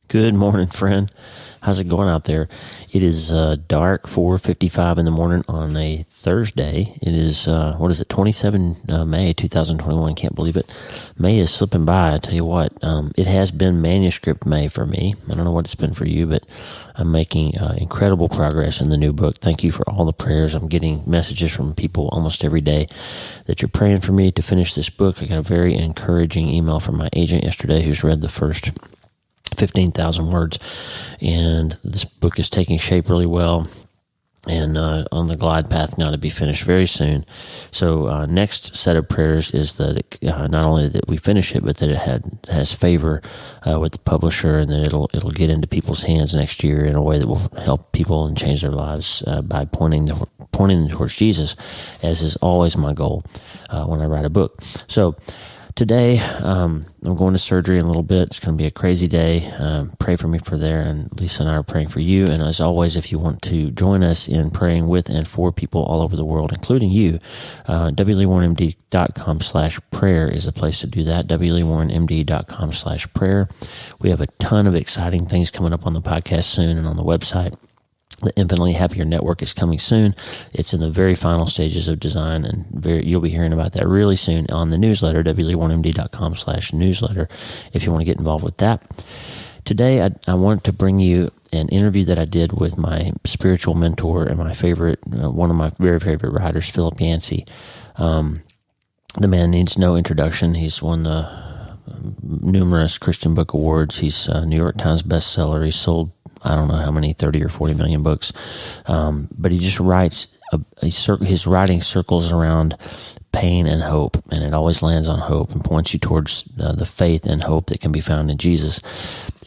Good morning, friend. How's it going out there? It is dark, 4:55 in the morning on a Thursday. It is, 27 May 2021. Can't believe it. May is slipping by. I tell you what, it has been manuscript May for me. I don't know what it's been for you, but I'm making incredible progress in the new book. Thank you for all the prayers. I'm getting messages from people almost every day that you're praying for me to finish this book. I got a very encouraging email from my agent yesterday who's read the first 15,000 words, and this book is taking shape really well and on the glide path now to be finished very soon. So next set of prayers is that it, not only that we finish it, but that it has favor with the publisher, and that it'll get into people's hands next year in a way that will help people and change their lives by pointing them towards Jesus, as is always my goal when I write a book. So today, I'm going to surgery in a little bit. It's going to be a crazy day. Pray for me for there, and Lisa and I are praying for you. And as always, if you want to join us in praying with and for people all over the world, including you, wleewarrenmd.com/prayer is the place to do that, wleewarrenmd.com/prayer. We have a ton of exciting things coming up on the podcast soon and on the website. The Infinitely Happier Network is coming soon. It's in the very final stages of design, and you'll be hearing about that really soon on the newsletter, wleewarrenmd.com/newsletter, if you want to get involved with that. Today, I want to bring you an interview that I did with my spiritual mentor and my favorite, one of my very favorite writers, Philip Yancey. The man needs no introduction. He's won the numerous Christian book awards. He's a New York Times bestseller. He's sold I don't know how many, 30 or 40 million books. But he just writes, his writing circles around pain and hope, and it always lands on hope and points you towards the faith and hope that can be found in Jesus.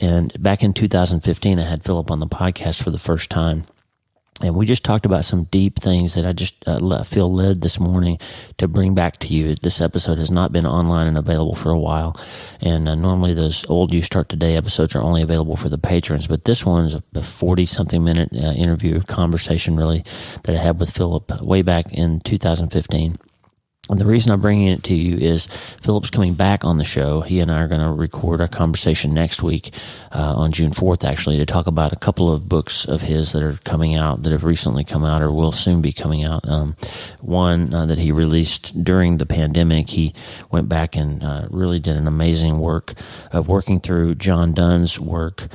And back in 2015, I had Philip on the podcast for the first time. And we just talked about some deep things that I just feel led this morning to bring back to you. This episode has not been online and available for a while. And normally those old You Start Today episodes are only available for the patrons. But this one's a 40-something minute interview, conversation really, that I had with Philip way back in 2015. And the reason I'm bringing it to you is Philip's coming back on the show. He and I are going to record our conversation next week on June 4th, actually, to talk about a couple of books of his that are coming out, that have recently come out or will soon be coming out. One that he released during the pandemic. He went back and really did an amazing work of working through John Donne's work.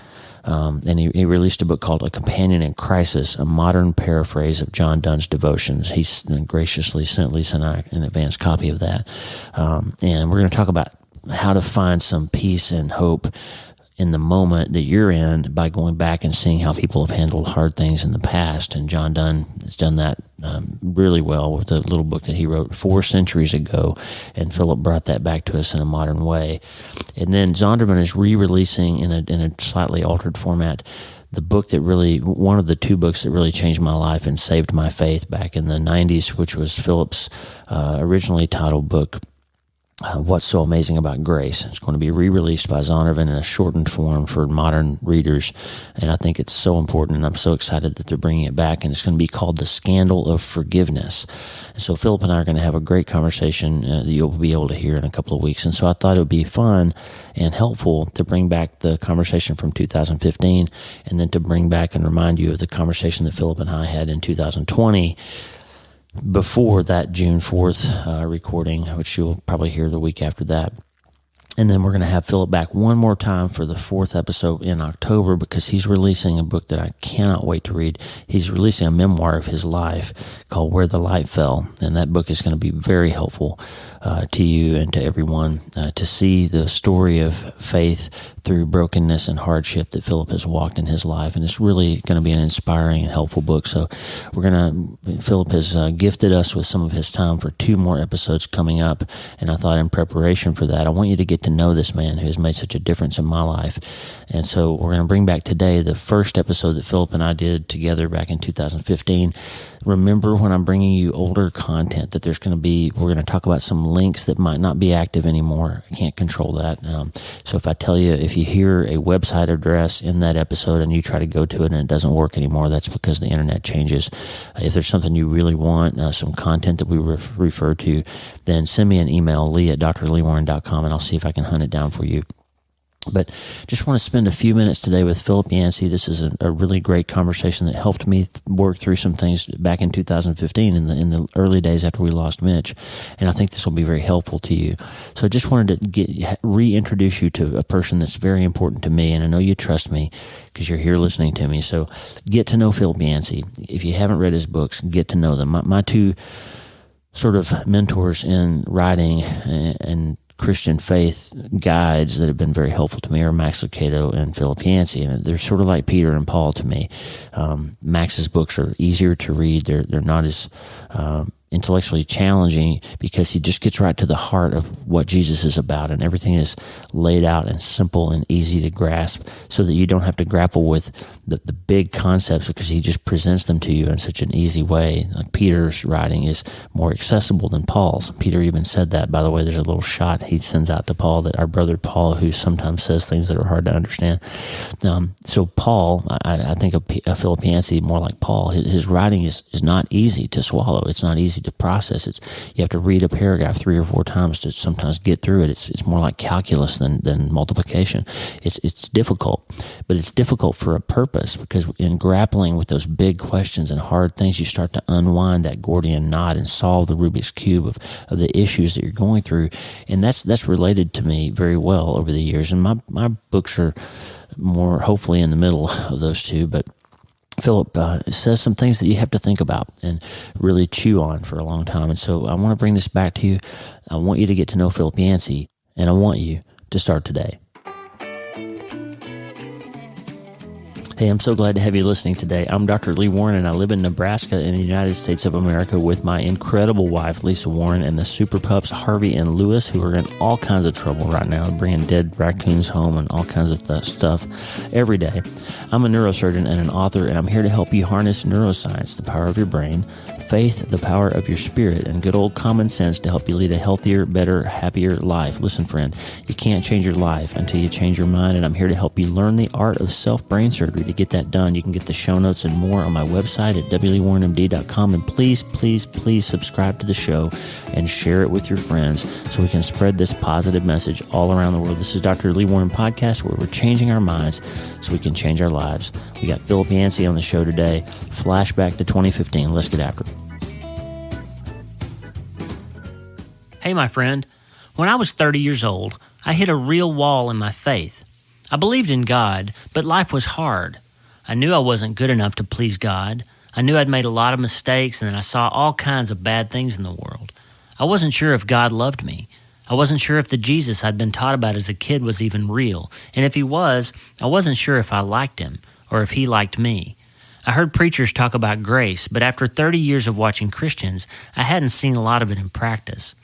And he released a book called A Companion in Crisis, a modern paraphrase of John Donne's devotions. He's graciously sent Lisa and I an advance copy of that. And we're going to talk about how to find some peace and hope in the moment that you're in by going back and seeing how people have handled hard things in the past. And John Donne has done that really well with a little book that he wrote 4 centuries ago, and Philip brought that back to us in a modern way. And then Zondervan is re-releasing in a slightly altered format the book that really, one of the 2 books that really changed my life and saved my faith back in the 90s, which was Philip's originally titled book, What's So Amazing About Grace. It's going to be re-released by Zondervan in a shortened form for modern readers, and I think it's so important, and I'm so excited that they're bringing it back, and it's going to be called The Scandal of Forgiveness. And so Philip and I are going to have a great conversation that you'll be able to hear in a couple of weeks, and so I thought it would be fun and helpful to bring back the conversation from 2015, and then to bring back and remind you of the conversation that Philip and I had in 2020, before that June 4th recording, which you'll probably hear the week after that. And then we're going to have Philip back one more time for the 4th episode in October, because he's releasing a book that I cannot wait to read. He's releasing a memoir of his life called Where the Light Fell, and that book is going to be very helpful to you and to everyone to see the story of faith through brokenness and hardship that Philip has walked in his life. And it's really going to be an inspiring and helpful book. So Philip has gifted us with some of his time for 2 more episodes coming up. And I thought in preparation for that, I want you to get to know this man who has made such a difference in my life. And so we're going to bring back today the first episode that Philip and I did together back in 2015. Remember, when I'm bringing you older content, that we're going to talk about some links that might not be active anymore. I can't control that. So if I tell you, if you hear a website address in that episode and you try to go to it and it doesn't work anymore, that's because the internet changes. If there's something you really want, some content that we refer to, then send me an email, lee@drleewarren.com, and I'll see if I can hunt it down for you. But just want to spend a few minutes today with Philip Yancey. This is a really great conversation that helped me work through some things back in 2015 in the early days after we lost Mitch. And I think this will be very helpful to you. So I just wanted to reintroduce you to a person that's very important to me. And I know you trust me because you're here listening to me. So get to know Philip Yancey. If you haven't read his books, get to know them. My two sort of mentors in writing and Christian faith guides that have been very helpful to me are Max Lucado and Philip Yancey, and they're sort of like Peter and Paul to me. Max's books are easier to read; they're not as intellectually challenging because he just gets right to the heart of what Jesus is about, and everything is laid out and simple and easy to grasp, so that you don't have to grapple with the big concepts because he just presents them to you in such an easy way. Like Peter's writing is more accessible than Paul's. Peter even said that. By the way, there's a little shot he sends out to Paul, that our brother Paul, who sometimes says things that are hard to understand. So Paul, I think of Philip Yancey more like Paul. His writing is not easy to swallow. It's not easy to process. You have to read a paragraph 3 or 4 times to sometimes get through it. It's more like calculus than multiplication. It's difficult, but it's difficult for a purpose, because in grappling with those big questions and hard things, you start to unwind that Gordian knot and solve the Rubik's Cube of the issues that you're going through. And that's related to me very well over the years. And my books are more hopefully in the middle of those two, but Philip says some things that you have to think about and really chew on for a long time. And so I want to bring this back to you. I want you to get to know Philip Yancey, and I want you to start today. Hey, I'm so glad to have you listening today. I'm Dr. Lee Warren, and I live in Nebraska in the United States of America with my incredible wife, Lisa Warren, and the super pups, Harvey and Lewis, who are in all kinds of trouble right now, bringing dead raccoons home and all kinds of stuff every day. I'm a neurosurgeon and an author, and I'm here to help you harness neuroscience, the power of your brain, faith, the power of your spirit, and good old common sense to help you lead a healthier, better, happier life. Listen, friend, you can't change your life until you change your mind, and I'm here to help you learn the art of self-brain surgery. To get that done, you can get the show notes and more on my website at wleewarrenmd.com, and please subscribe to the show and share it with your friends so we can spread this positive message all around the world. This is Dr. Lee Warren Podcast, where we're changing our minds so we can change our lives. We got Philip Yancey on the show today. Flashback to 2015. Let's get after it. Hey, my friend. When I was 30 years old, I hit a real wall in my faith. I believed in God, but life was hard. I knew I wasn't good enough to please God. I knew I'd made a lot of mistakes, and I saw all kinds of bad things in the world. I wasn't sure if God loved me. I wasn't sure if the Jesus I'd been taught about as a kid was even real. And if he was, I wasn't sure if I liked him or if he liked me. I heard preachers talk about grace, but after 30 years of watching Christians, I hadn't seen a lot of it in practice.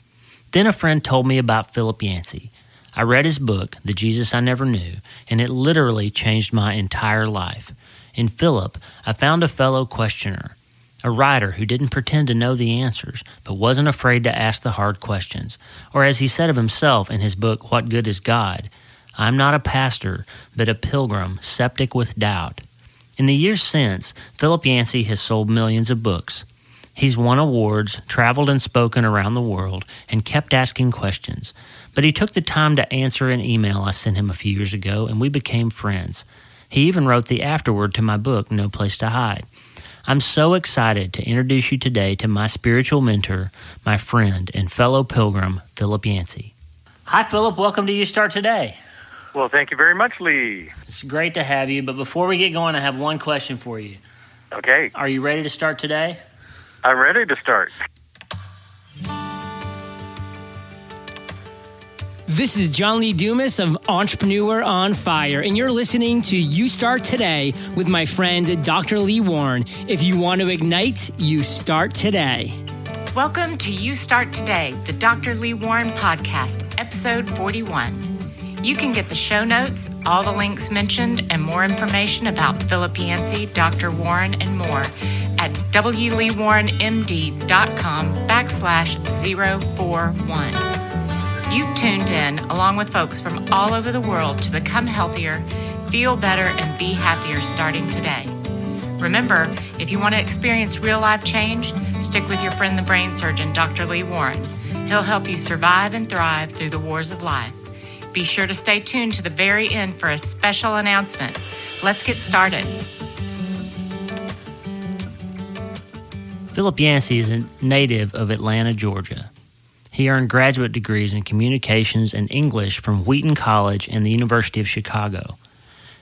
Then a friend told me about Philip Yancey. I read his book, The Jesus I Never Knew, and it literally changed my entire life. In Philip, I found a fellow questioner, a writer who didn't pretend to know the answers, but wasn't afraid to ask the hard questions. Or as he said of himself in his book, What Good is God? I'm not a pastor, but a pilgrim, septic with doubt. In the years since, Philip Yancey has sold millions of books. He's won awards, traveled and spoken around the world, and kept asking questions. But he took the time to answer an email I sent him a few years ago, and we became friends. He even wrote the afterword to my book, No Place to Hide. I'm so excited to introduce you today to my spiritual mentor, my friend and fellow pilgrim, Philip Yancey. Hi, Philip. Welcome to You Start Today. Well, thank you very much, Lee. It's great to have you, but before we get going, I have one question for you. Okay. Are you ready to start today? I'm ready to start. This is John Lee Dumas of Entrepreneur on Fire, and you're listening to You Start Today with my friend, Dr. Lee Warren. If you want to ignite, you start today. Welcome to You Start Today, the Dr. Lee Warren Podcast, episode 41. You can get the show notes, all the links mentioned, and more information about Philip Yancey, Dr. Warren, and more at wleewarrenmd.com/041. You've tuned in, along with folks from all over the world, to become healthier, feel better, and be happier starting today. Remember, if you want to experience real-life change, stick with your friend the brain surgeon, Dr. Lee Warren. He'll help you survive and thrive through the wars of life. Be sure to stay tuned to the very end for a special announcement. Let's get started. Philip Yancey is a native of Atlanta, Georgia. He earned graduate degrees in communications and English from Wheaton College and the University of Chicago.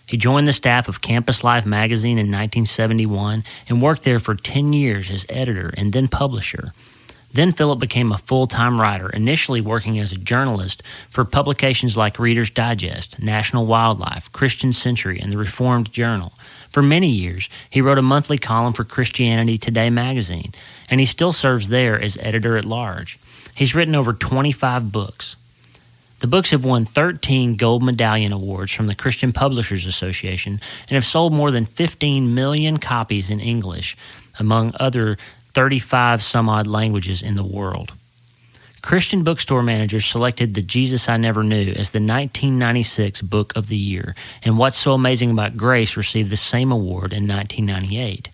He joined the staff of Campus Life magazine in 1971 and worked there for 10 years as editor and then publisher. Then Philip became a full-time writer, initially working as a journalist for publications like Reader's Digest, National Wildlife, Christian Century, and the Reformed Journal. For many years, he wrote a monthly column for Christianity Today magazine, and he still serves there as editor-at-large. He's written over 25 books. The books have won 13 Gold Medallion Awards from the Christian Publishers Association and have sold more than 15 million copies in English, among other 35 some odd languages in the world. Christian bookstore managers selected The Jesus I Never Knew as the 1996 Book of the Year, and What's So Amazing About Grace received the same award in 1998.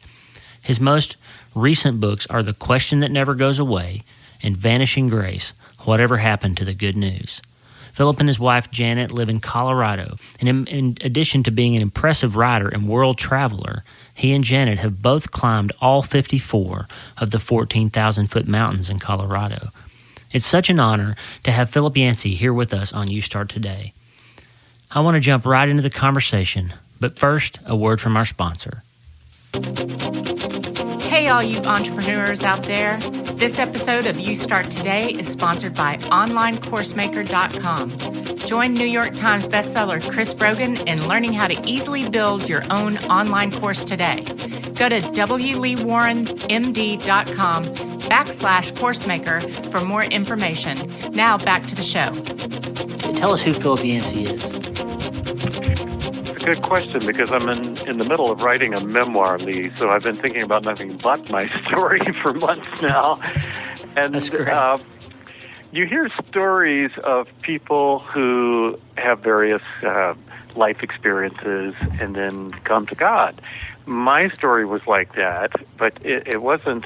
His most recent books are The Question That Never Goes Away and Vanishing Grace, Whatever Happened to the Good News. Philip and his wife Janet live in Colorado, and in addition to being an impressive writer and world traveler, he and Janet have both climbed all 54 of the 14,000-foot mountains in Colorado. It's such an honor to have Philip Yancey here with us on You Start Today. I want to jump right into the conversation, but first, a word from our sponsor. Hey, all you entrepreneurs out there. This episode of You Start Today is sponsored by OnlineCourseMaker.com. Join New York Times bestseller Chris Brogan in learning how to easily build your own online course today. Go to wleewarrenmd.com/CourseMaker for more information. Now back to the show. Tell us who Philip Yancey is. Good question, because I'm in the middle of writing a memoir, Lee, so I've been thinking about nothing but my story for months now. And that's great. You hear stories of people who have various life experiences and then come to God. My story was like that, but it wasn't,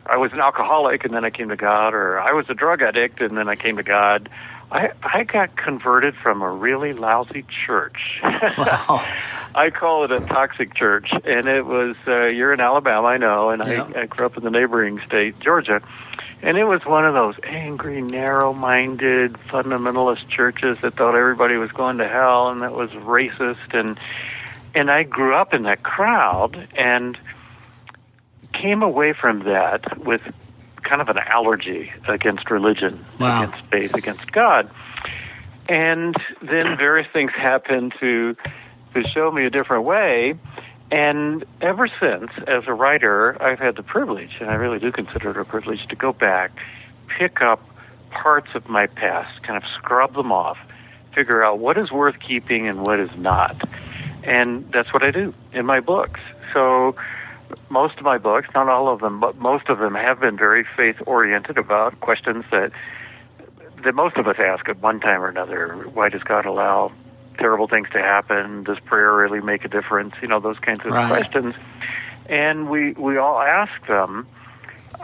I was an alcoholic and then I came to God, or I was a drug addict and then I came to God. I got converted from a really lousy church. Wow. I call it a toxic church, and it was, you're in Alabama, I know, and yeah. I grew up in the neighboring state, Georgia, and it was one of those angry, narrow-minded, fundamentalist churches that thought everybody was going to hell, and that was racist, and I grew up in that crowd and came away from that with kind of an allergy against religion, wow. against faith, against God. And then various things happened to show me a different way. And ever since, as a writer, I've had the privilege, and I really do consider it a privilege, to go back, pick up parts of my past, kind of scrub them off, figure out what is worth keeping and what is not. And that's what I do in my books. So most of my books, not all of them, but most of them have been very faith-oriented about questions that most of us ask at one time or another. Why does God allow terrible things to happen? Does prayer really make a difference? You know, those kinds of questions. And we all ask them.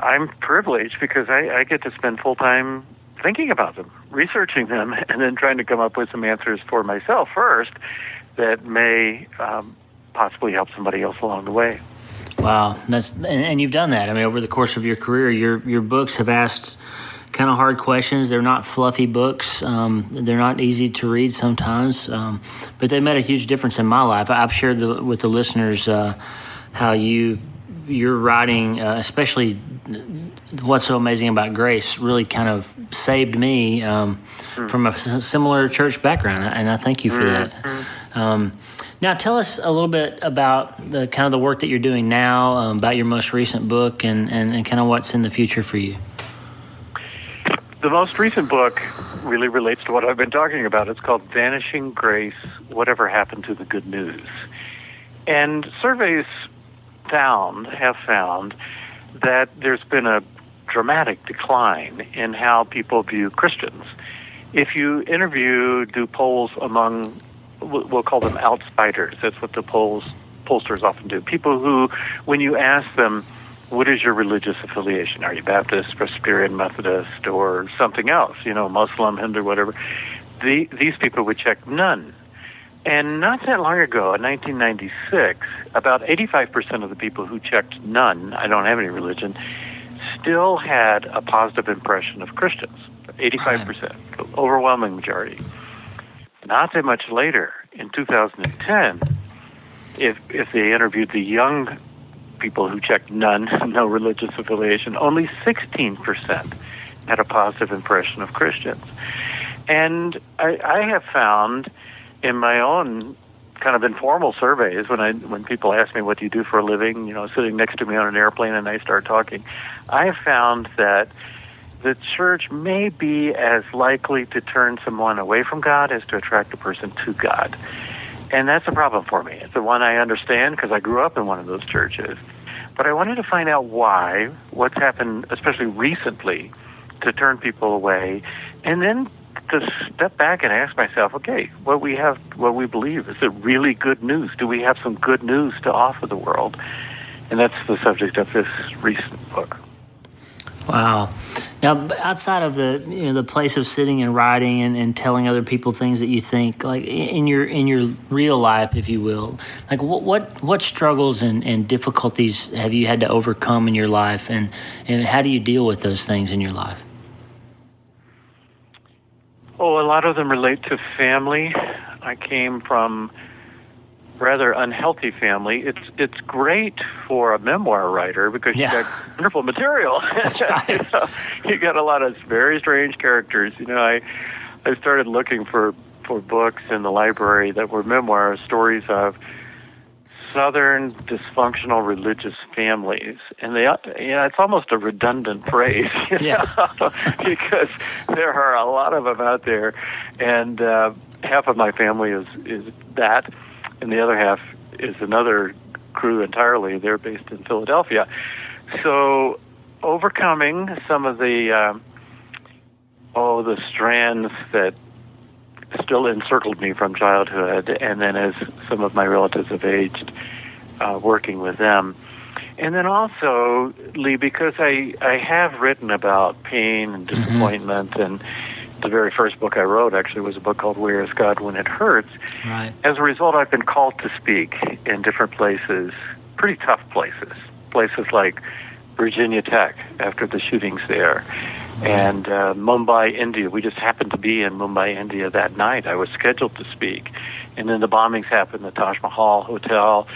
I'm privileged because I get to spend full time thinking about them, researching them, and then trying to come up with some answers for myself first that may possibly help somebody else along the way. Wow, and you've done that. I mean, over the course of your career, your books have asked kind of hard questions. They're not fluffy books. They're not easy to read sometimes, but they made a huge difference in my life. I've shared with the listeners how your writing, especially What's So Amazing About Grace, really kind of saved me from a similar church background, and I thank you for that. Now, tell us a little bit about the kind of the work that you're doing now, about your most recent book, and kind of what's in the future for you. The most recent book really relates to what I've been talking about. It's called Vanishing Grace, Whatever Happened to the Good News. And surveys have found that there's been a dramatic decline in how people view Christians. If you do polls among, we'll call them outsiders, that's what the pollsters often do. People who, when you ask them, what is your religious affiliation? Are you Baptist, Presbyterian, Methodist, or something else, Muslim, Hindu, whatever? these people would check none. And not that long ago, in 1996, about 85% of the people who checked none, I don't have any religion, still had a positive impression of Christians. 85%, overwhelming majority. Not that much later, in 2010, if they interviewed the young people who checked none, no religious affiliation, only 16% had a positive impression of Christians. And I have found in my own kind of informal surveys, when people ask me, what do you do for a living, sitting next to me on an airplane and I start talking, I have found that the church may be as likely to turn someone away from God as to attract a person to God. And that's a problem for me. It's the one I understand because I grew up in one of those churches. But I wanted to find out what's happened, especially recently, to turn people away, and then to step back and ask myself, okay, what we believe, is it really good news? Do we have some good news to offer the world? And that's the subject of this recent book. Wow. Now, outside of the place of sitting and writing and telling other people things that you think, like in your real life, if you will, like what struggles and difficulties have you had to overcome in your life, and how do you deal with those things in your life? Oh, a lot of them relate to family. I came from rather unhealthy family. It's great for a memoir writer because you got wonderful material. That's right. You got a lot of very strange characters. I started looking for books in the library that were memoirs, stories of Southern dysfunctional religious families, and it's almost a redundant phrase, because there are a lot of them out there, and half of my family is that. And the other half is another crew entirely. They're based in Philadelphia. So overcoming some of the strands that still encircled me from childhood, and then as some of my relatives have aged, working with them. And then also, Lee, because I have written about pain and disappointment, and the very first book I wrote actually was a book called Where is God When It Hurts? Right. As a result, I've been called to speak in different places, pretty tough places like Virginia Tech after the shootings there, and Mumbai, India. We just happened to be in Mumbai, India that night. I was scheduled to speak, and then the bombings happened, the Taj Mahal Hotel,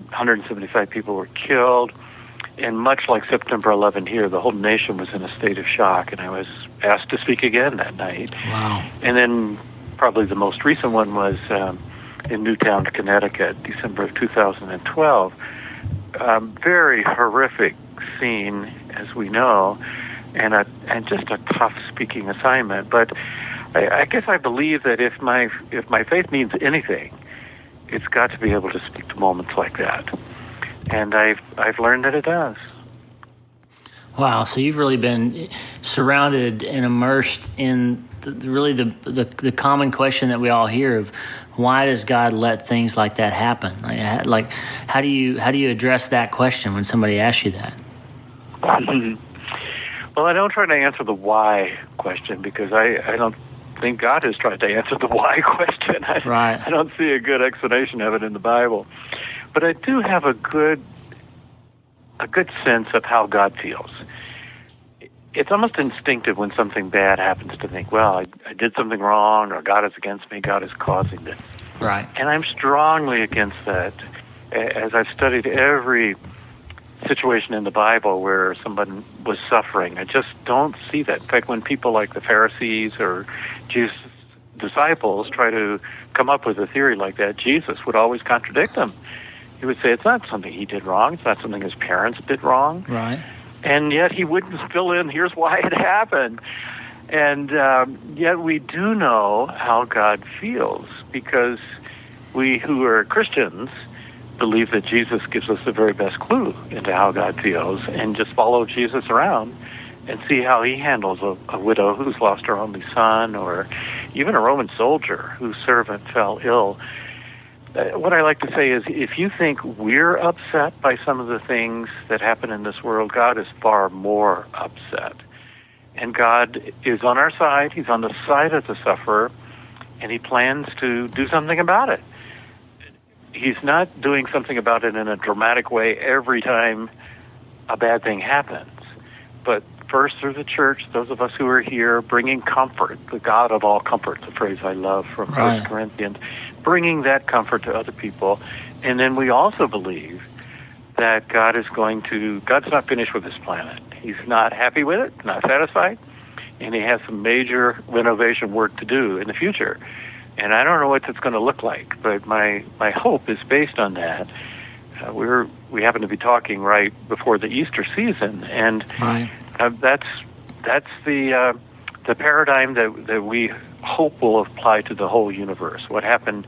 175 people were killed. And much like September 11 here, the whole nation was in a state of shock, and I was asked to speak again that night. Wow. And then probably the most recent one was in Newtown, Connecticut, December of 2012. Very horrific scene, as we know, and just a tough speaking assignment. But I guess I believe that if my faith means anything, it's got to be able to speak to moments like that. And I've learned that it does. Wow! So you've really been surrounded and immersed in the common question that we all hear of why does God let things like that happen? Like how do you address that question when somebody asks you that? Well, I don't try to answer the why question because I don't think God has tried to answer the why question. I don't see a good explanation of it in the Bible. But I do have a good sense of how God feels. It's almost instinctive when something bad happens to think, well, I did something wrong, or God is against me, God is causing this. Right. And I'm strongly against that. As I've studied every situation in the Bible where someone was suffering, I just don't see that. In fact, when people like the Pharisees or Jesus' disciples try to come up with a theory like that, Jesus would always contradict them. He would say it's not something he did wrong. It's not something his parents did wrong. Right. And yet he wouldn't fill in, here's why it happened. And yet we do know how God feels because we who are Christians believe that Jesus gives us the very best clue into how God feels, and just follow Jesus around and see how he handles a widow who's lost her only son, or even a Roman soldier whose servant fell ill. What I like to say is, if you think we're upset by some of the things that happen in this world, God is far more upset. And God is on our side. He's on the side of the sufferer. and he plans to do something about it. He's not doing something about it in a dramatic way every time a bad thing happens, but first through the church, those of us who are here, bringing comfort, the God of all comfort, the phrase I love from 1 Corinthians, bringing that comfort to other people. And then we also believe that God's not finished with this planet. He's not happy with it, not satisfied, and he has some major renovation work to do in the future. And I don't know what it's going to look like, but my hope is based on that. We happen to be talking right before the Easter season, and that's the paradigm that we hope will apply to the whole universe. What happened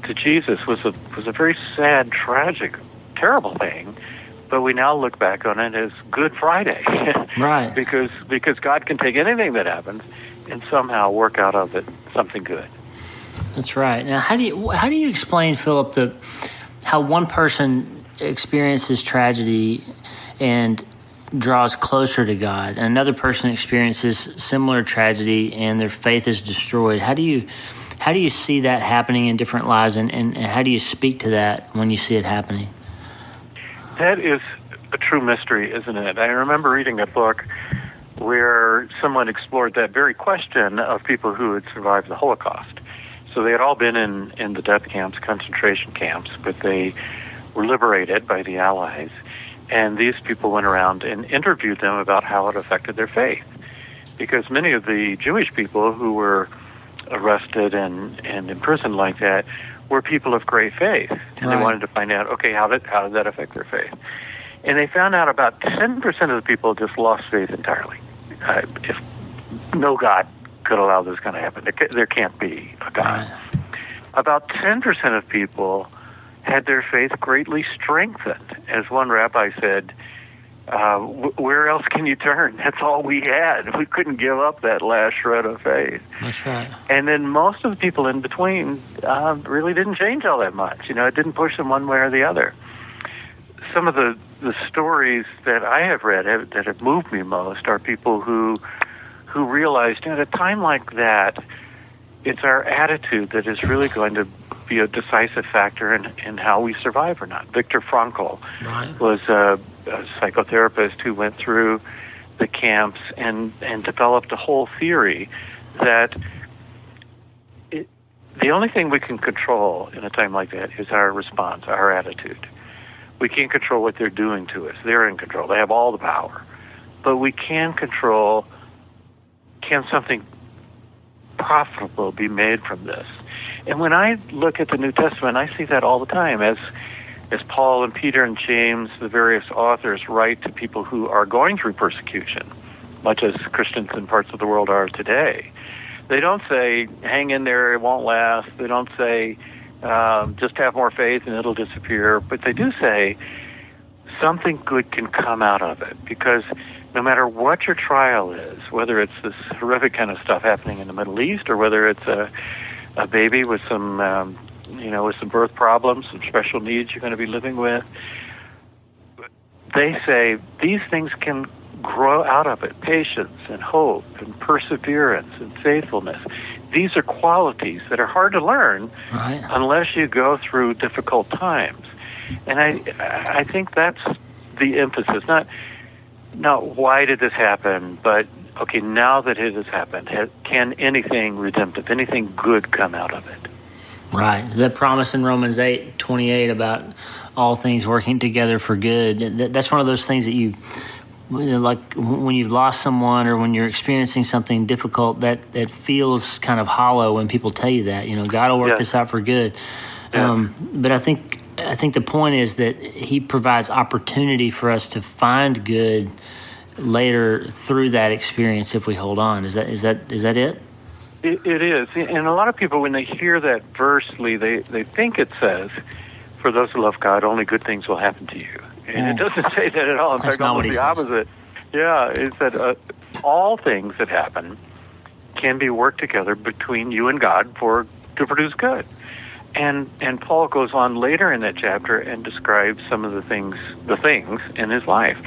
to Jesus was a very sad, tragic, terrible thing, but we now look back on it as Good Friday, right? because God can take anything that happens and somehow work out of it something good. That's right. Now, how do you explain, Philip, how one person experiences tragedy and draws closer to God, and another person experiences similar tragedy and their faith is destroyed? How do you see that happening in different lives, and how do you speak to that when you see it happening? That is a true mystery, isn't it? I remember reading a book where someone explored that very question of people who had survived the Holocaust. So they had all been in the death camps, concentration camps, but they were liberated by the Allies. And these people went around and interviewed them about how it affected their faith. Because many of the Jewish people who were arrested and imprisoned like that were people of great faith. And they wanted to find out, okay, how did that affect their faith? And they found out about 10% of the people just lost faith entirely. If no God could allow this kind of happen, there can't be a God. About 10% of people had their faith greatly strengthened. As one rabbi said, where else can you turn? That's all we had. We couldn't give up that last shred of faith. That's right. And then most of the people in between really didn't change all that much. It didn't push them one way or the other. Some of the stories that I have read that have moved me most are people who realized at a time like that, it's our attitude that is really going to be a decisive factor in how we survive or not. Viktor Frankl was a psychotherapist who went through the camps and developed a whole theory that the only thing we can control in a time like that is our response, our attitude. We can't control what they're doing to us. They're in control. They have all the power. But we can control, can something profitable be made from this? And when I look at the New Testament, I see that all the time as Paul and Peter and James, the various authors, write to people who are going through persecution, much as Christians in parts of the world are today. They don't say, hang in there, it won't last. They don't say, just have more faith and it'll disappear. But they do say, something good can come out of it, because no matter what your trial is, whether it's this horrific kind of stuff happening in the Middle East or whether it's a baby with some with some birth problems, some special needs you're going to be living with, they say these things can grow out of it. Patience and hope and perseverance and faithfulness. These are qualities that are hard to learn unless you go through difficult times. And I think that's the emphasis. Not why did this happen, but okay, now that it has happened, can anything redemptive, anything good come out of it? Right. That promise in Romans 8:28 about all things working together for good, that's one of those things that like when you've lost someone or when you're experiencing something difficult, that feels kind of hollow when people tell you that. God will work this out for good. Yeah. But I think the point is that He provides opportunity for us to find good later through that experience if we hold on. Is that it? It is. And a lot of people, when they hear that versely, they think it says, for those who love God, only good things will happen to you. And it doesn't say that at all. In fact, almost the opposite. Yeah, it said all things that happen can be worked together between you and God to produce good. And Paul goes on later in that chapter and describes some of the things in his life.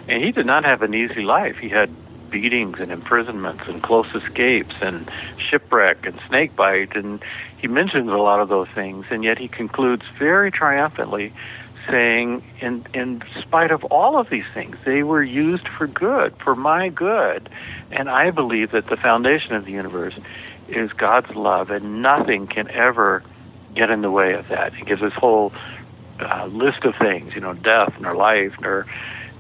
And he did not have an easy life. He had beatings and imprisonments and close escapes and shipwreck and snake bite, and he mentions a lot of those things, and yet he concludes very triumphantly saying, in spite of all of these things, they were used for good, for my good, and I believe that the foundation of the universe is God's love, and nothing can ever get in the way of that. He gives this whole list of things, death, nor life, nor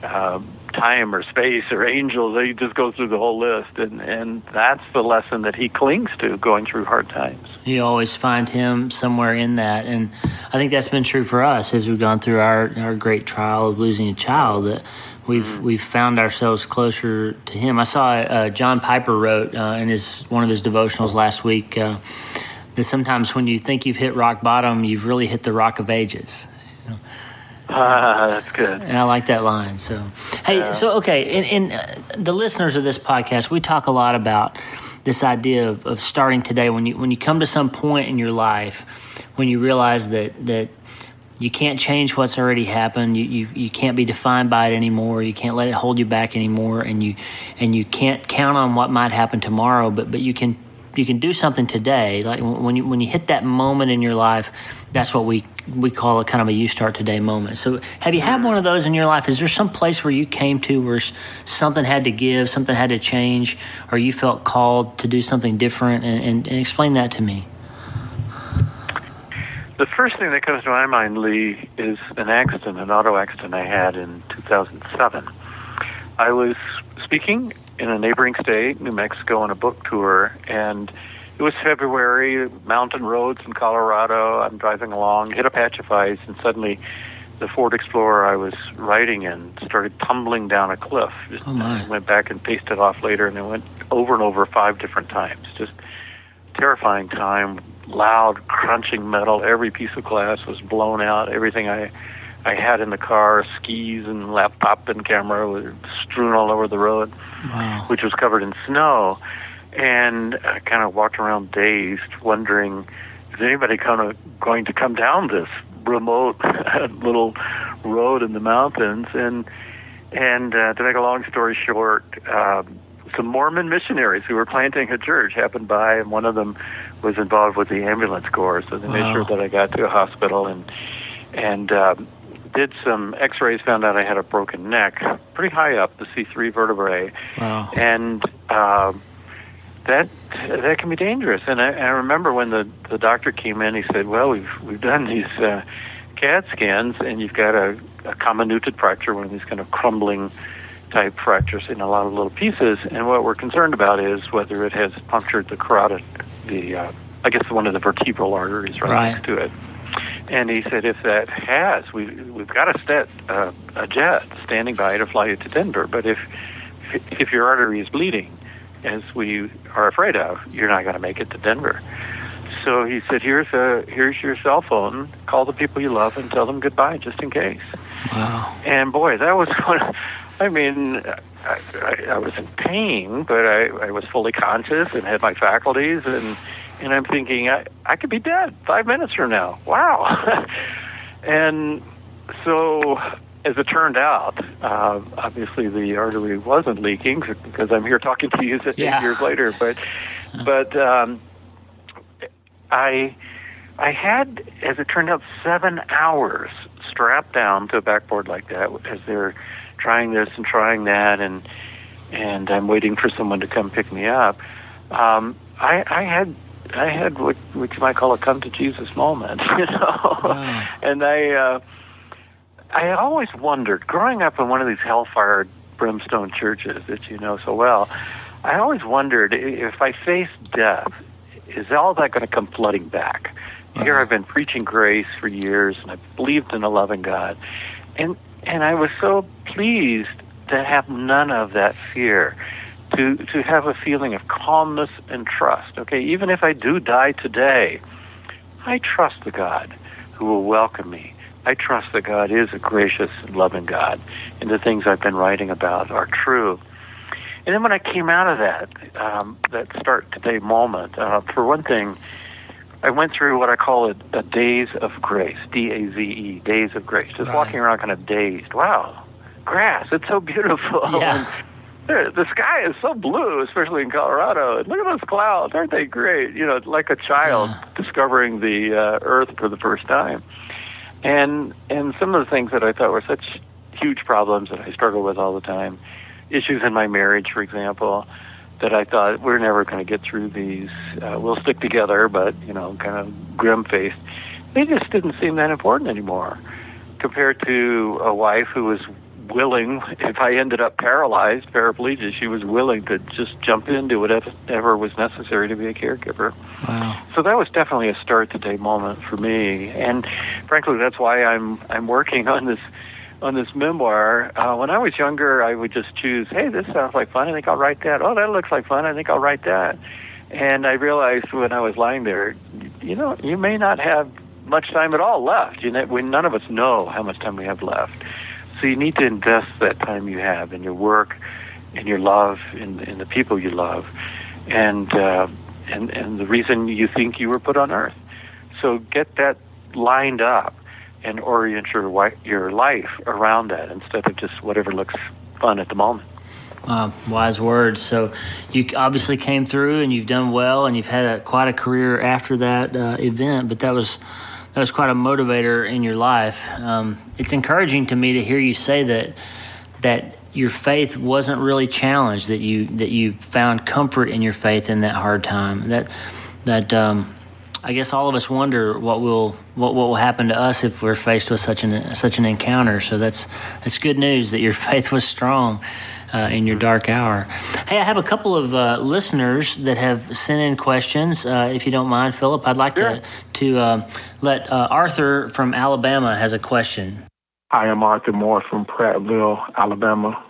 time or space or angels. He just goes through the whole list, and that's the lesson that he clings to going through hard times. You always find him somewhere in that, and I think that's been true for us as we've gone through our great trial of losing a child, that we've found ourselves closer to him. I saw John Piper wrote in one of his devotionals last week that sometimes when you think you've hit rock bottom, you've really hit the rock of ages. That's good. And I like that line. So, hey, in the listeners of this podcast, we talk a lot about this idea of starting today. When you come to some point in your life when you realize that you can't change what's already happened, you can't be defined by it anymore, you can't let it hold you back anymore, and you can't count on what might happen tomorrow, but you can do something today. Like when you hit that moment in your life, that's what we call a kind of a you start today moment. So have you had one of those in your life? Is there some place where you came to where something had to give, something had to change, or you felt called to do something different? And explain that to me. The first thing that comes to my mind, Lee, is an auto accident I had in 2007. I was speaking in a neighboring state, New Mexico, on a book tour, and it was February, mountain roads in Colorado. I'm driving along, hit a patch of ice, and suddenly the Ford Explorer I was riding in started tumbling down a cliff. I went back and paced it off later, and it went over and over 5 different times. Just terrifying time, loud, crunching metal. Every piece of glass was blown out. Everything I had in the car, skis and laptop and camera, were strewn all over the road, which was covered in snow. And I kind of walked around dazed, wondering, is anybody going to come down this remote little road in the mountains? And to make a long story short, some Mormon missionaries who were planting a church happened by, and one of them was involved with the ambulance corps. So they made sure that I got to a hospital and did some x-rays, found out I had a broken neck, pretty high up, the C3 vertebrae. Wow. And that can be dangerous. And I remember when the doctor came in, he said, well, we've done these CAT scans, and you've got a comminuted fracture, one of these kind of crumbling type fractures in a lot of little pieces, and what we're concerned about is whether it has punctured the carotid, I guess one of the vertebral arteries right next to it. And he said, if that has, we've got a jet standing by to fly you to Denver, but if your artery is bleeding, as we are afraid of, you're not going to make it to Denver. So he said, here's your cell phone, call the people you love and tell them goodbye just in case. Wow. And boy, that was I was in pain, but I was fully conscious and had my faculties, and I'm thinking, I could be dead 5 minutes from now. Wow. And so, as it turned out, obviously the artery wasn't leaking because I'm here talking to you 8 years later, but I had, as it turned out, 7 hours strapped down to a backboard like that as they're trying this and trying that, and I'm waiting for someone to come pick me up. I had what you might call a come to Jesus moment, Wow. And I always wondered, growing up in one of these hellfire brimstone churches that you know so well, I always wondered, if I face death, is all that going to come flooding back? Wow. Here I've been preaching grace for years, and I believed in a loving God, and I was so pleased to have none of that fear, to have a feeling of calmness and trust. Okay, even if I do die today, I trust the God who will welcome me. I trust that God is a gracious and loving God, and the things I've been writing about are true. And then when I came out of that start today moment, for one thing, I went through what I call a days of grace, D-A-Z-E, days of grace. Just walking around kind of dazed. Wow, grass, it's so beautiful. Yeah. the sky is so blue, especially in Colorado. And look at those clouds. Aren't they great? You know, like a child discovering the earth for the first time. And some of the things that I thought were such huge problems that I struggle with all the time, issues in my marriage, for example, that I thought we're never going to get through these. We'll stick together, but, you know, kind of grim-faced. They just didn't seem that important anymore compared to a wife who was willing, if I ended up paraplegic, she was willing to just jump into whatever was necessary to be a caregiver. Wow. So that was definitely a start today moment for me. And frankly, that's why I'm working on this memoir. When I was younger, I would just choose, hey, this sounds like fun, I think I'll write that. Oh, that looks like fun, I think I'll write that. And I realized when I was lying there, you know, you may not have much time at all left. You know, none of us know how much time we have left. So you need to invest that time you have in your work, in your love, in the people you love, and the reason you think you were put on earth. So get that lined up and orient your life around that instead of just whatever looks fun at the moment. Wise words. So you obviously came through and you've done well, and you've had quite a career after that event, but that was quite a motivator in your life. It's encouraging to me to hear you say that your faith wasn't really challenged, that you found comfort in your faith in that hard time. That I guess all of us wonder what will happen to us if we're faced with such an encounter. So that's good news that your faith was strong in your dark hour. Hey, I have a couple of listeners that have sent in questions. If you don't mind, Philip, I'd like to let Arthur from Alabama has a question. Hi, I'm Arthur Moore from Prattville, Alabama.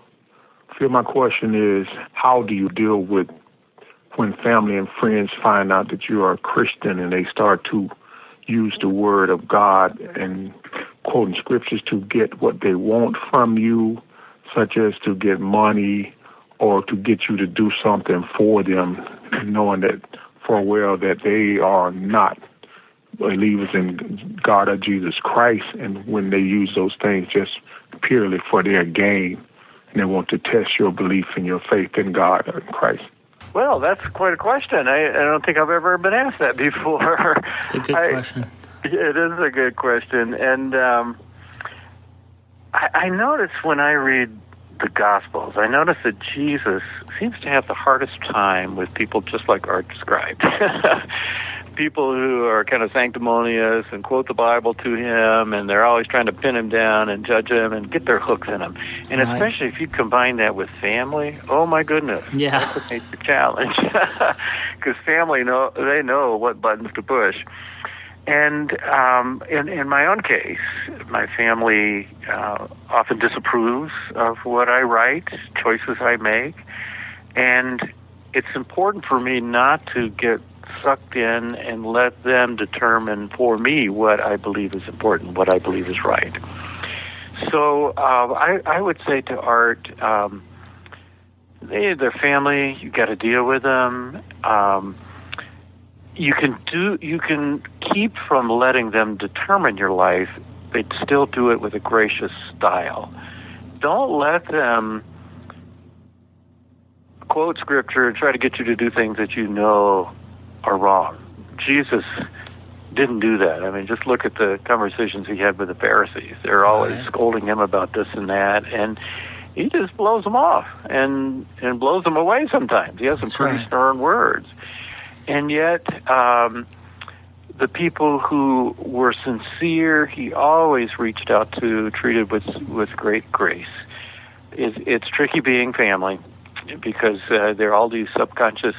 Phil, my question is, how do you deal with when family and friends find out that you are a Christian and they start to use the word of God and quoting scriptures to get what they want from you, such as to get money or to get you to do something for them, knowing that for a while that they are not believers in God or Jesus Christ, and when they use those things just purely for their gain, and they want to test your belief in your faith in God or in Christ? Well, that's quite a question. I don't think I've ever been asked that before. It's a good question. It is a good question. And I notice when I read the Gospels, I notice that Jesus seems to have the hardest time with people just like Art described. People who are kind of sanctimonious and quote the Bible to him, and they're always trying to pin him down and judge him and get their hooks in him. And right. Especially if you combine that with family, oh my goodness, that's a major challenge. Because family they know what buttons to push. And in my own case, my family often disapproves of what I write, choices I make, and it's important for me not to get sucked in and let them determine for me what I believe is important, what I believe is right. So I would say to Art, they're family. You got to deal with them. You can keep from letting them determine your life, but still do it with a gracious style. Don't let them quote scripture and try to get you to do things that you know are wrong. Jesus didn't do that. I mean, just look at the conversations he had with the Pharisees. They're always scolding him about this and that, and he just blows them off and blows them away sometimes. He has some pretty stern words. And yet, the people who were sincere, he always reached out to, treated with great grace. It's tricky being family because there are all these subconscious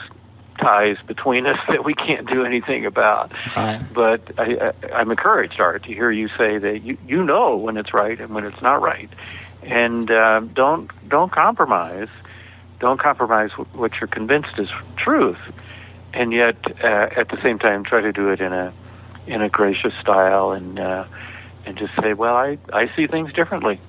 ties between us that we can't do anything about. Right. But I'm encouraged, Art, to hear you say that you know when it's right and when it's not right, and don't compromise. Don't compromise what you're convinced is truth, and yet at the same time try to do it in a gracious style and just say, well, I see things differently,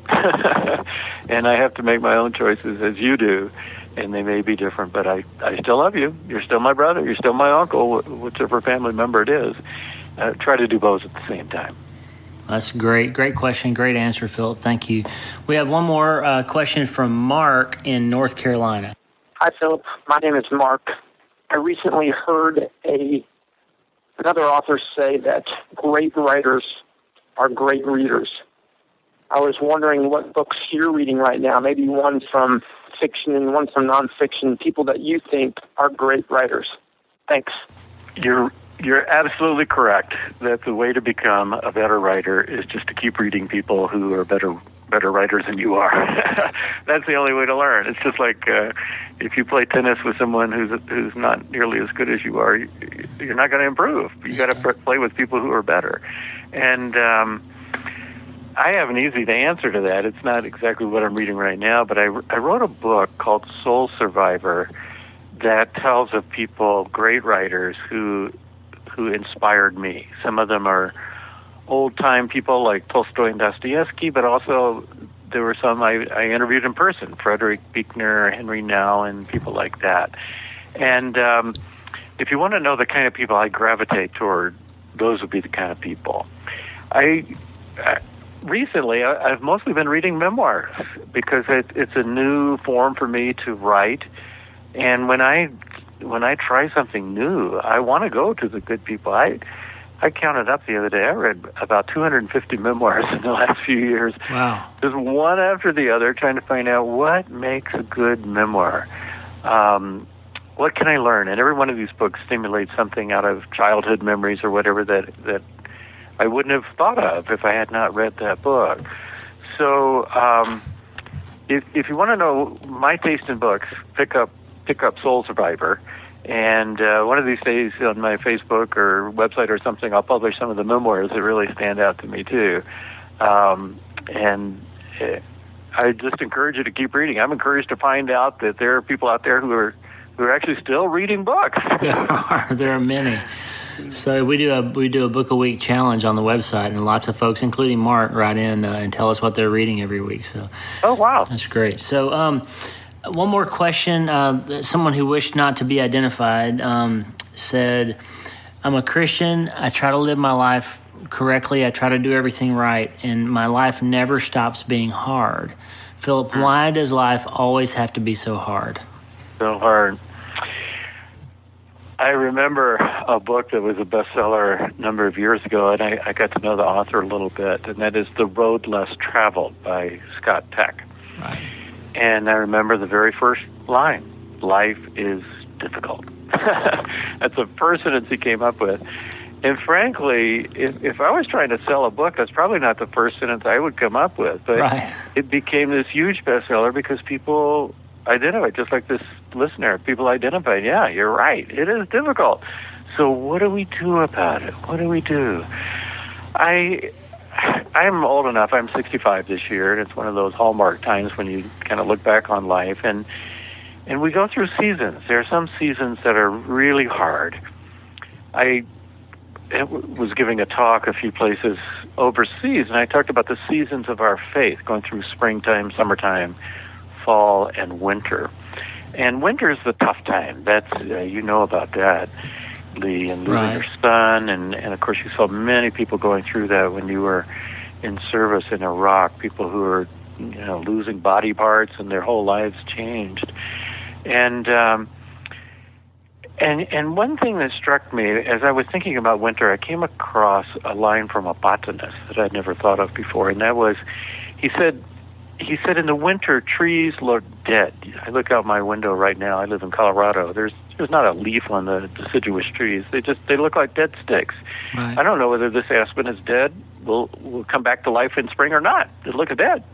and I have to make my own choices as you do. And they may be different, but I still love you. You're still my brother. You're still my uncle, whichever family member it is. Try to do both at the same time. That's great. Great question. Great answer, Philip. Thank you. We have one more question from Mark in North Carolina. Hi, Philip. My name is Mark. I recently heard another author say that great writers are great readers. I was wondering what books you're reading right now, maybe one from fiction and one from nonfiction, people that you think are great writers. Thanks. You're absolutely correct that the way to become a better writer is just to keep reading people who are better writers than you are. That's the only way to learn. It's just like if you play tennis with someone who's not nearly as good as you are, you're not going to improve. You got to play with people who are better. And I have an easy answer to that. It's not exactly what I'm reading right now, but I wrote a book called Soul Survivor that tells of people, great writers who inspired me. Some of them are old-time people like Tolstoy and Dostoevsky, but also there were some I interviewed in person, Frederick Buechner, Henry Nell, and people like that. And if you want to know the kind of people I gravitate toward, those would be the kind of people. Recently, I've mostly been reading memoirs because it's a new form for me to write. And when I try something new, I want to go to the good people. I counted up the other day. I read about 250 memoirs in the last few years. Wow. Just one after the other, trying to find out what makes a good memoir. What can I learn? And every one of these books stimulates something out of childhood memories or whatever that I wouldn't have thought of if I had not read that book. So if you want to know my taste in books, pick up Soul Survivor. And one of these days on my Facebook or website or something, I'll publish some of the memoirs that really stand out to me too. And I just encourage you to keep reading. I'm encouraged to find out that there are people out there who are actually still reading books. There are many. So we do a book a week challenge on the website, and lots of folks, including Mark, write in and tell us what they're reading every week. So, oh wow, that's great. So, one more question. Someone who wished not to be identified said, "I'm a Christian. I try to live my life correctly. I try to do everything right, and my life never stops being hard. Philip, why does life always have to be so hard?" So hard. I remember a book that was a bestseller a number of years ago, and I got to know the author a little bit, and that is The Road Less Traveled by Scott Peck. Right. And I remember the very first line, life is difficult. That's the first sentence he came up with. And frankly, if I was trying to sell a book, that's probably not the first sentence I would come up with. But right. It became this huge bestseller because people identified, just like this listener, people identified, yeah, you're right, it is difficult. So what do we do about it? What do we do? I'm old enough, I'm 65 this year, and it's one of those hallmark times when you kind of look back on life, and we go through seasons. There are some seasons that are really hard. I was giving a talk a few places overseas, and I talked about the seasons of our faith, going through springtime, summertime, fall, and winter. And winter is the tough time. That's you know about that, Lee, and losing your son, and of course you saw many people going through that when you were in service in Iraq. People who are losing body parts and their whole lives changed. And one thing that struck me as I was thinking about winter, I came across a line from a botanist that I'd never thought of before, and that was, he said, in the winter, trees look dead. I look out my window right now. I live in Colorado. There's not a leaf on the deciduous trees. They look like dead sticks. Right. I don't know whether this aspen is dead, will come back to life in spring or not. It looks dead.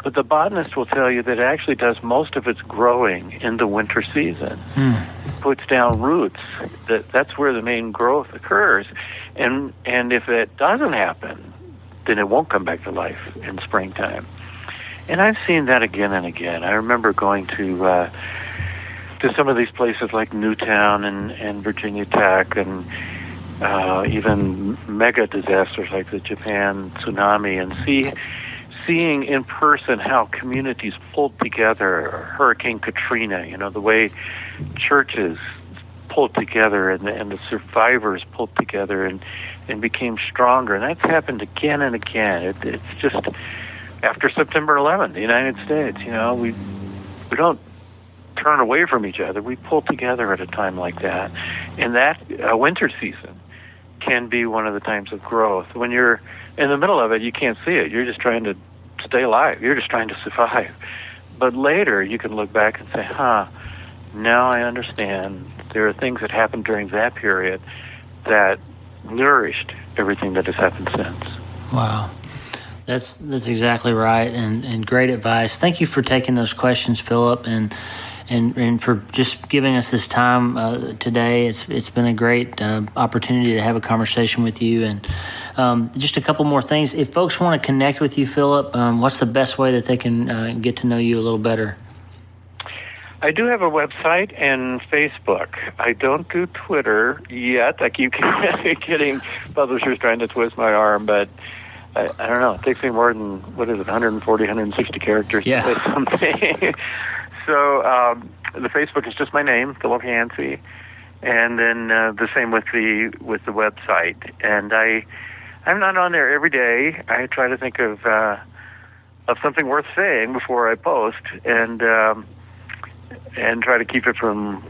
But the botanist will tell you that it actually does most of its growing in the winter season. It puts down roots. That's where the main growth occurs. And if it doesn't happen, then it won't come back to life in springtime. And I've seen that again and again. I remember going to some of these places like Newtown and Virginia Tech, and even mega disasters like the Japan tsunami, and seeing in person how communities pulled together. Hurricane Katrina, the way churches pulled together and the survivors pulled together and and became stronger. And that's happened again and again. It's just after September 11th, the United States, we don't turn away from each other. We pull together at a time like that. And that winter season can be one of the times of growth. When you're in the middle of it, you can't see it. You're just trying to stay alive. You're just trying to survive. But later, you can look back and say, now I understand. There are things that happened during that period that nourished everything that has happened since. Wow. That's exactly right, and great advice. Thank you for taking those questions, Philip, and for just giving us this time today. It's been a great opportunity to have a conversation with you. And just a couple more things. If folks want to connect with you, Philip, what's the best way that they can get to know you a little better? I do have a website and Facebook. I don't do Twitter yet. I keep getting publishers trying to twist my arm, but I don't know. It takes me more than, 140, 160 characters to say something. So the Facebook is just my name, Philip Yancey, and then the same with the website. And I'm not on there every day. I try to think of something worth saying before I post, and try to keep it from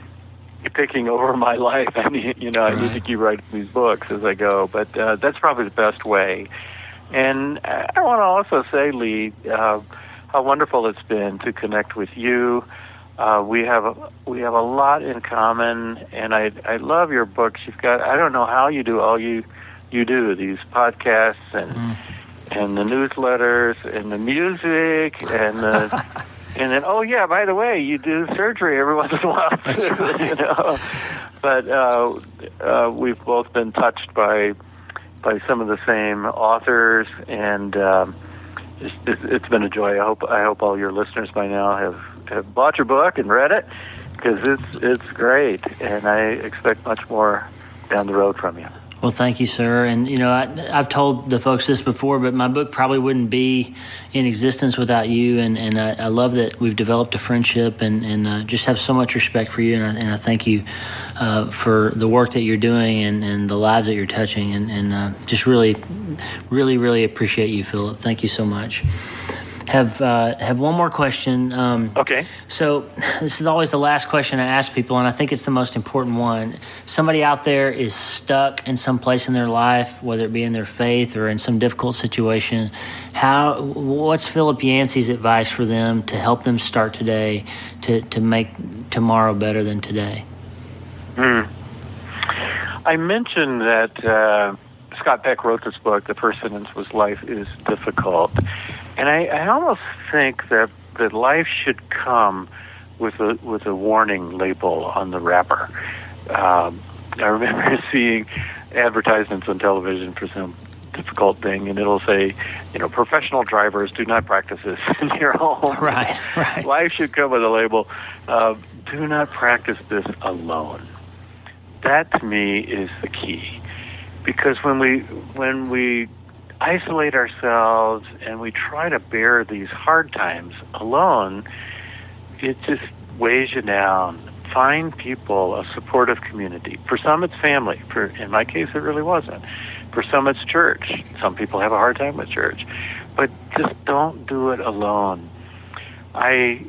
taking over my life. I need to keep writing these books as I go, but that's probably the best way. And I want to also say, Lee, how wonderful it's been to connect with you. We have a lot in common, and I love your books. You've got, I don't know how you do all you do, these podcasts and the newsletters and the music and the and then, oh yeah, by the way, you do surgery every once in a while too, right. But we've both been touched by some of the same authors, and it's been a joy. I hope all your listeners by now have bought your book and read it, because it's great, and I expect much more down the road from you. Well, thank you, sir. And, I've told the folks this before, but my book probably wouldn't be in existence without you. And I love that we've developed a friendship and just have so much respect for you. And I thank you for the work that you're doing and the lives that you're touching. And just really, really, really appreciate you, Philip. Thank you so much. Have one more question. Okay. So this is always the last question I ask people, and I think it's the most important one. Somebody out there is stuck in some place in their life, whether it be in their faith or in some difficult situation. What's Philip Yancey's advice for them to help them start today to make tomorrow better than today? I mentioned that Scott Peck wrote this book, The First Sentence Was Life is Difficult. And I almost think that life should come with a warning label on the wrapper. I remember seeing advertisements on television for some difficult thing, and it'll say, professional drivers do not practice this in your home. Right. Life should come with a label, do not practice this alone. That to me is the key, because when we isolate ourselves and we try to bear these hard times alone, it just weighs you down. Find people, a supportive community. For some, it's family. In my case, it really wasn't. For some, it's church. Some people have a hard time with church. But just don't do it alone. I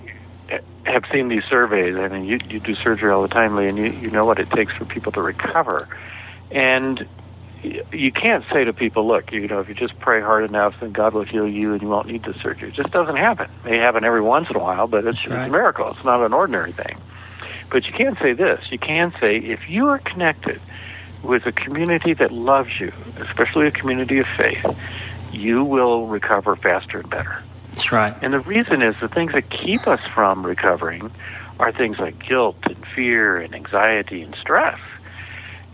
have seen these surveys. I mean, you do surgery all the time, Lee, and you know what it takes for people to recover. And you can't say to people, look, if you just pray hard enough, then God will heal you and you won't need the surgery. It just doesn't happen. It may happen every once in a while, but it's a miracle. It's not an ordinary thing. But you can say this. You can say, if you are connected with a community that loves you, especially a community of faith, you will recover faster and better. That's right. And the reason is the things that keep us from recovering are things like guilt and fear and anxiety and stress.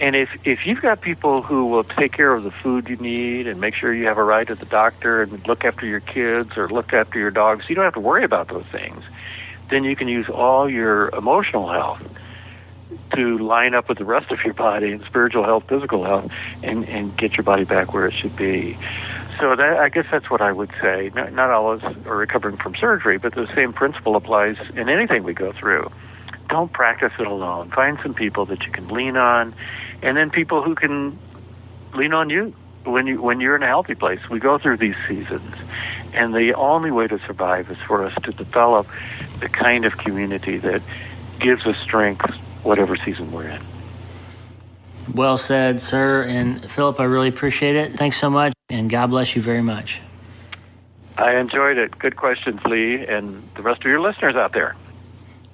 And if you've got people who will take care of the food you need and make sure you have a ride to the doctor and look after your kids or look after your dogs, you don't have to worry about those things, then you can use all your emotional health to line up with the rest of your body, and spiritual health, physical health, and get your body back where it should be. So I guess that's what I would say. Not all of us are recovering from surgery, but the same principle applies in anything we go through. Don't practice it alone. Find some people that you can lean on, and then people who can lean on you when you're in a healthy place. We go through these seasons, and the only way to survive is for us to develop the kind of community that gives us strength whatever season we're in. Well said, sir. And Philip, I really appreciate it. Thanks so much, and God bless you very much. I enjoyed it. Good questions, Lee, and the rest of your listeners out there.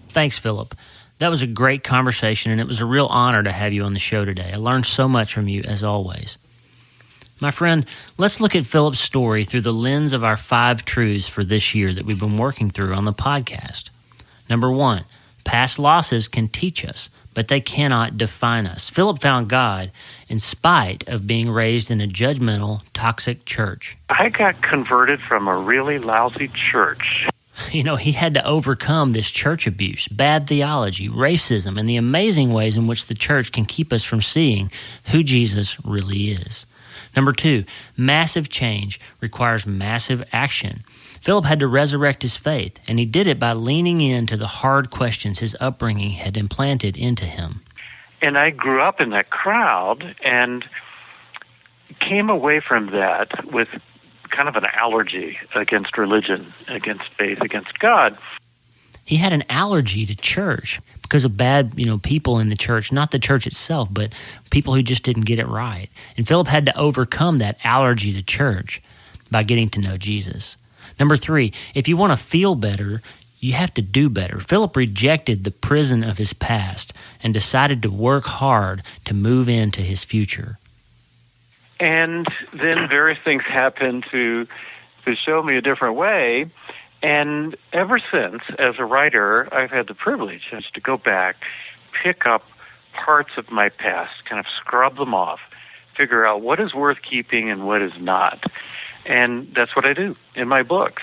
Thanks, Philip. That was a great conversation, and it was a real honor to have you on the show today. I learned so much from you, as always. My friend, let's look at Philip's story through the lens of our 5 truths for this year that we've been working through on the podcast. Number 1, past losses can teach us, but they cannot define us. Philip found God in spite of being raised in a judgmental, toxic church. I got converted from a really lousy church. You know, he had to overcome this church abuse, bad theology, racism, and the amazing ways in which the church can keep us from seeing who Jesus really is. Number 2, massive change requires massive action. Philip had to resurrect his faith, and he did it by leaning into the hard questions his upbringing had implanted into him. And I grew up in that crowd and came away from that with kind of an allergy against religion, against faith, against God. He had an allergy to church because of bad, people in the church, not the church itself, but people who just didn't get it right. And Philip had to overcome that allergy to church by getting to know Jesus. Number 3, if you want to feel better, you have to do better. Philip rejected the prison of his past and decided to work hard to move into his future. And then various things happened to show me a different way. And ever since, as a writer, I've had the privilege to go back, pick up parts of my past, kind of scrub them off, figure out what is worth keeping and what is not. And that's what I do in my books.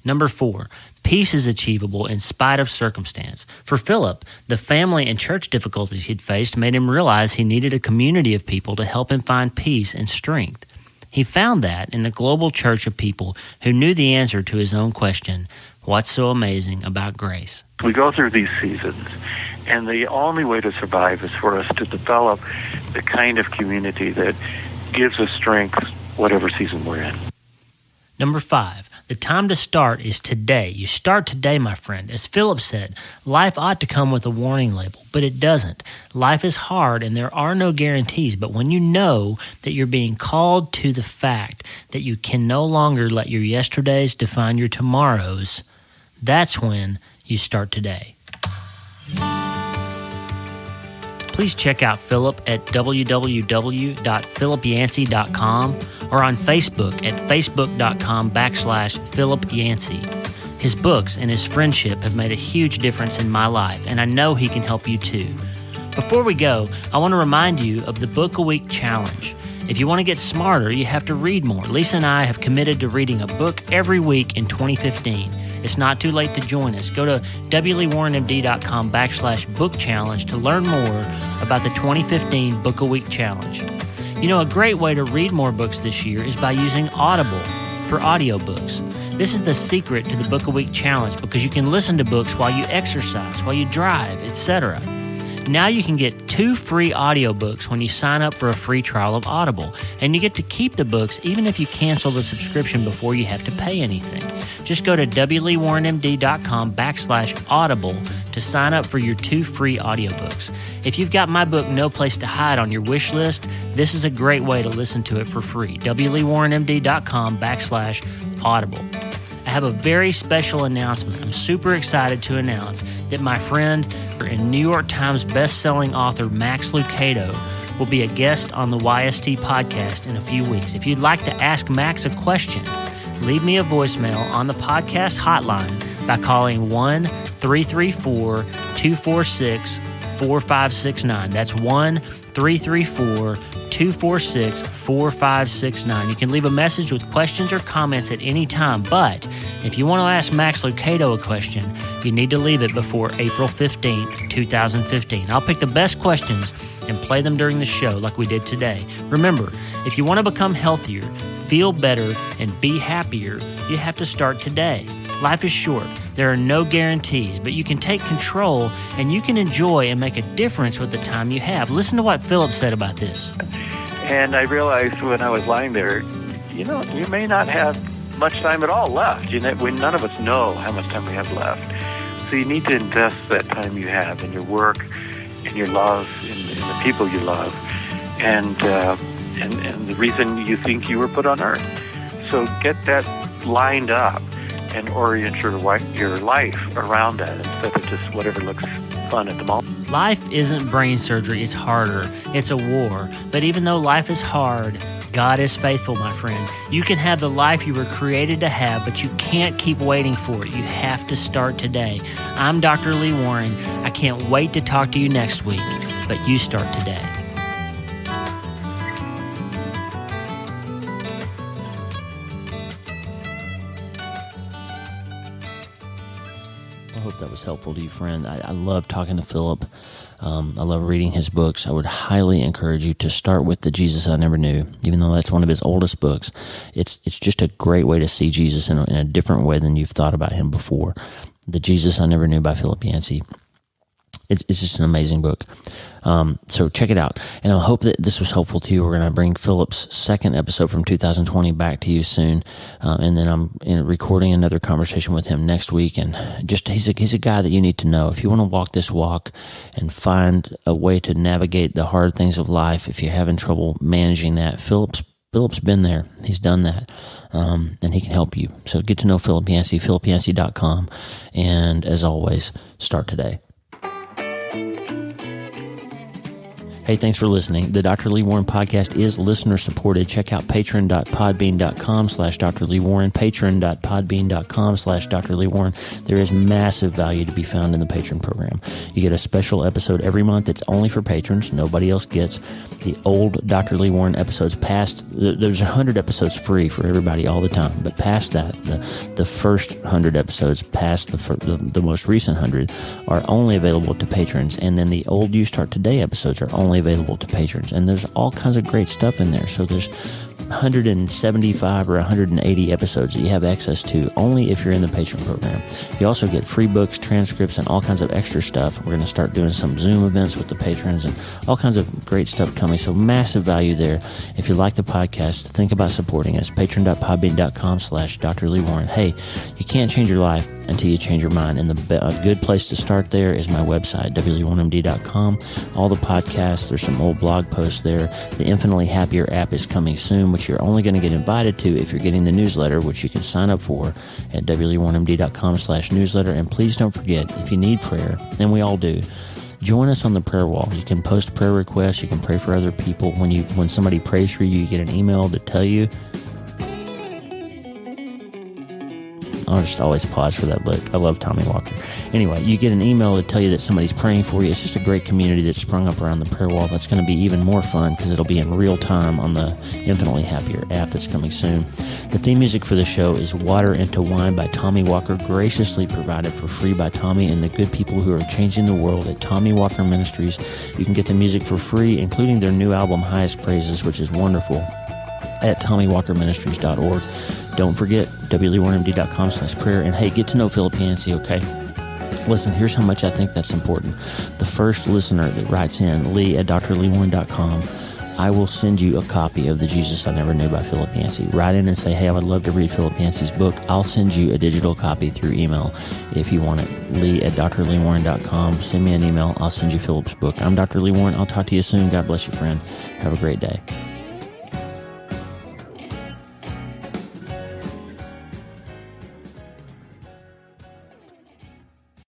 Number 4, peace is achievable in spite of circumstance. For Philip, the family and church difficulties he'd faced made him realize he needed a community of people to help him find peace and strength. He found that in the global church of people who knew the answer to his own question, what's so amazing about grace? We go through these seasons, and the only way to survive is for us to develop the kind of community that gives us strength whatever season we're in. Number 5, the time to start is today. You start today, my friend. As Philip said, life ought to come with a warning label, but it doesn't. Life is hard and there are no guarantees, but when you know that you're being called to the fact that you can no longer let your yesterdays define your tomorrows, that's when you start today. Please check out Philip at www.philipyancey.com or on Facebook at facebook.com/Philip Yancey. His books and his friendship have made a huge difference in my life, and I know he can help you too. Before we go, I want to remind you of the Book a Week Challenge. If you want to get smarter, you have to read more. Lisa and I have committed to reading a book every week in 2015. It's not too late to join us. Go to wleewarrenmd.com/book challenge to learn more about the 2015 Book a Week Challenge. You know, a great way to read more books this year is by using Audible for audiobooks. This is the secret to the Book a Week Challenge because you can listen to books while you exercise, while you drive, etc. Now you can get 2 free audiobooks when you sign up for a free trial of Audible, and you get to keep the books even if you cancel the subscription before you have to pay anything. Just go to wleewarrenmd.com/audible to sign up for your 2 free audiobooks. If you've got my book, No Place to Hide, on your wish list, this is a great way to listen to it for free. wleewarrenmd.com/audible. I have a very special announcement. I'm super excited to announce that my friend and New York Times best-selling author Max Lucado will be a guest on the YST podcast in a few weeks. If you'd like to ask Max a question, leave me a voicemail on the podcast hotline by calling 1-334-246-4569. That's 1-334-246-4569. You can leave a message with questions or comments at any time, but if you want to ask Max Lucado a question, you need to leave it before April 15th, 2015. I'll pick the best questions and play them during the show like we did today. Remember, if you want to become healthier, feel better, and be happier, you have to start today. Life is short. There are no guarantees, but you can take control and you can enjoy and make a difference with the time you have. Listen to what Philip said about this. And I realized when I was lying there, you may not have much time at all left. None of us know how much time we have left. So you need to invest that time you have in your work, in your love, in the people you love, and the reason you think you were put on earth. So get that lined up and orient your life around that instead of just whatever looks fun at the moment. Life isn't brain surgery, it's harder. It's a war. But even though life is hard, God is faithful, my friend. You can have the life you were created to have, but you can't keep waiting for it. You have to start today. I'm Dr. Lee Warren. I can't wait to talk to you next week, but you start today. I hope that was helpful to you, friend. I love talking to Philip. I love reading his books. I would highly encourage you to start with The Jesus I Never Knew, even though that's one of his oldest books. It's just a great way to see Jesus in a different way than you've thought about him before. The Jesus I Never Knew by Philip Yancey. It's just an amazing book. So check it out. And I hope that this was helpful to you. We're going to bring Philip's second episode from 2020 back to you soon. And then I'm recording another conversation with him next week. And just he's a guy that you need to know. If you want to walk this walk and find a way to navigate the hard things of life, if you're having trouble managing that, Philip's been there. He's done that. And he can help you. So get to know Philip Yancey, philipyancey.com. And as always, start today. Hey, thanks for listening. The Dr. Lee Warren podcast is listener supported. Check out patreon.podbean.com/Dr. Lee Warren, patreon.podbean.com/Dr. Lee Warren. There is massive value to be found in the patron program. You get a special episode every month. It's only for patrons. Nobody else gets. The old Dr. Lee Warren episodes past, there's 100 episodes free for everybody all the time. But past that, the first 100 episodes past the most recent 100 are only available to patrons. And then the old You Start Today episodes are only available to patrons, and there's all kinds of great stuff in there. So there's 175 or 180 episodes that you have access to only if you're in the patron program. You also get free books, transcripts, and all kinds of extra stuff. We're going to start doing some Zoom events with the patrons and all kinds of great stuff coming. So massive value there. If you like the podcast, think about supporting us. patreon.podbean.com/Dr. Lee Warren. Hey, you can't change your life until you change your mind. And a good place to start there is my website, wwarrenmd.com. All the podcasts, there's some old blog posts there. The Infinitely Happier app is coming soon, which you're only going to get invited to if you're getting the newsletter, which you can sign up for at wwarrenmd.com/newsletter. And please don't forget, if you need prayer, and we all do, join us on the prayer wall. You can post prayer requests. You can pray for other people. When somebody prays for you, you get an email to tell you. I'll just always pause for that look. I love Tommy Walker. Anyway, you get an email to tell you that somebody's praying for you. It's just a great community that's sprung up around the prayer wall. That's going to be even more fun because it'll be in real time on the Infinitely Happier app that's coming soon. The theme music for the show is Water into Wine by Tommy Walker, graciously provided for free by Tommy and the good people who are changing the world at Tommy Walker Ministries. You can get the music for free, including their new album, Highest Praises, which is wonderful, at TommyWalkerMinistries.org. Don't forget, wwarrenmd.com/prayer. And hey, get to know Philip Yancey, okay? Listen, here's how much I think that's important. The first listener that writes in, Lee at drleewarren.com, I will send you a copy of The Jesus I Never Knew by Philip Yancey. Write in and say, hey, I would love to read Philip Yancey's book. I'll send you a digital copy through email if you want it. Lee at drleewarren.com. Send me an email. I'll send you Philip's book. I'm Dr. Lee Warren. I'll talk to you soon. God bless you, friend. Have a great day.